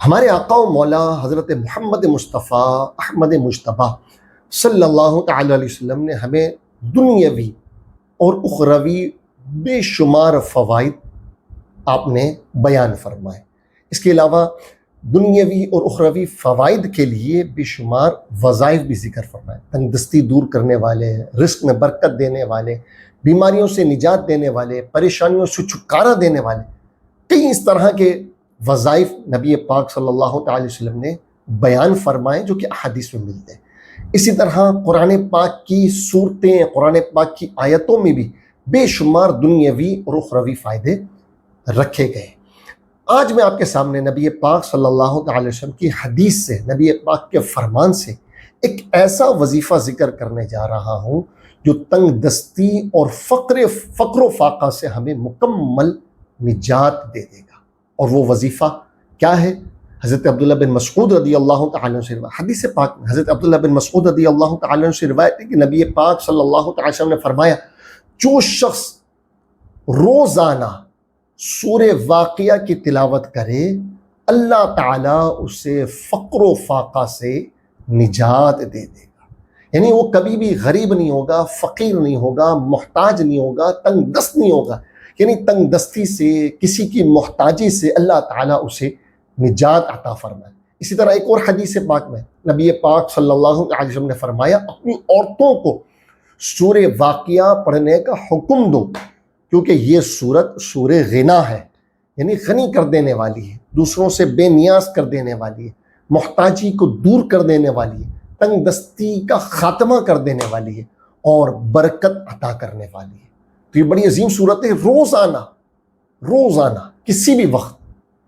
ہمارے آقا و مولا حضرت محمد مصطفیٰ احمد مجتبیٰ صلی اللہ تعالی علیہ وسلم نے ہمیں دنیاوی اور اخروی بے شمار فوائد آپ نے بیان فرمائے۔ اس کے علاوہ دنیاوی اور اخروی فوائد کے لیے بے شمار وظائف بھی ذکر فرمائے، تنگ دستی دور کرنے والے، رزق میں برکت دینے والے، بیماریوں سے نجات دینے والے، پریشانیوں سے چھٹکارا دینے والے، کئی اس طرح کے وظائف نبی پاک صلی اللہ تعالی وسلم نے بیان فرمائے جو کہ احادیث میں ملتے ہیں۔ اسی طرح قرآن پاک کی صورتیں، قرآن پاک کی آیتوں میں بھی بے شمار دنیاوی اور اخروی فائدے رکھے گئے۔ آج میں آپ کے سامنے نبی پاک صلی اللہ تعالی وسلم کی حدیث سے، نبی پاک کے فرمان سے ایک ایسا وظیفہ ذکر کرنے جا رہا ہوں جو تنگ دستی اور فقر و فاقہ سے ہمیں مکمل نجات دے دے گا۔ اور وہ وظیفہ کیا ہے؟ حضرت عبداللہ بن مسعود رضی اللہ تعالیٰ عنہ سے روایت، حدیث پاک میں حضرت عبداللہ بن مسعود رضی اللہ تعالیٰ عنہ سے روایت ہے کہ نبی پاک صلی اللہ تعالیٰ وسلم نے فرمایا، جو شخص روزانہ سورہ واقعہ کی تلاوت کرے اللہ تعالیٰ اسے فقر و فاقہ سے نجات دے دے گا۔ یعنی وہ کبھی بھی غریب نہیں ہوگا، فقیر نہیں ہوگا، محتاج نہیں ہوگا، تنگ دست نہیں ہوگا۔ یعنی تنگ دستی سے، کسی کی محتاجی سے اللہ تعالیٰ اسے نجات عطا فرمائے۔ اسی طرح ایک اور حدیث پاک میں نبی پاک صلی اللہ علیہ وسلم نے فرمایا، اپنی عورتوں کو سورہ واقعہ پڑھنے کا حکم دو، کیونکہ یہ سورت سورہ غنا ہے، یعنی غنی کر دینے والی ہے، دوسروں سے بے نیاز کر دینے والی ہے، محتاجی کو دور کر دینے والی ہے، تنگ دستی کا خاتمہ کر دینے والی ہے اور برکت عطا کرنے والی ہے۔ تو یہ بڑی عظیم صورت ہے۔ روزانہ کسی بھی وقت،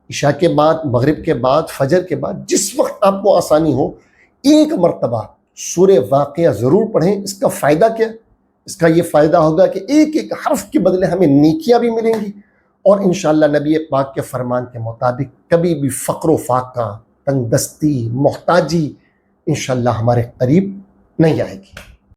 عشاء کے بعد، مغرب کے بعد، فجر کے بعد، جس وقت آپ کو آسانی ہو، ایک مرتبہ سورہ واقعہ ضرور پڑھیں۔ اس کا فائدہ کیا؟ اس کا یہ فائدہ ہوگا کہ ایک ایک حرف کے بدلے ہمیں نیکیاں بھی ملیں گی، اور انشاءاللہ نبی پاک کے فرمان کے مطابق کبھی بھی فقر و فاقہ، تنگ دستی، محتاجی انشاءاللہ ہمارے قریب نہیں آئے گی۔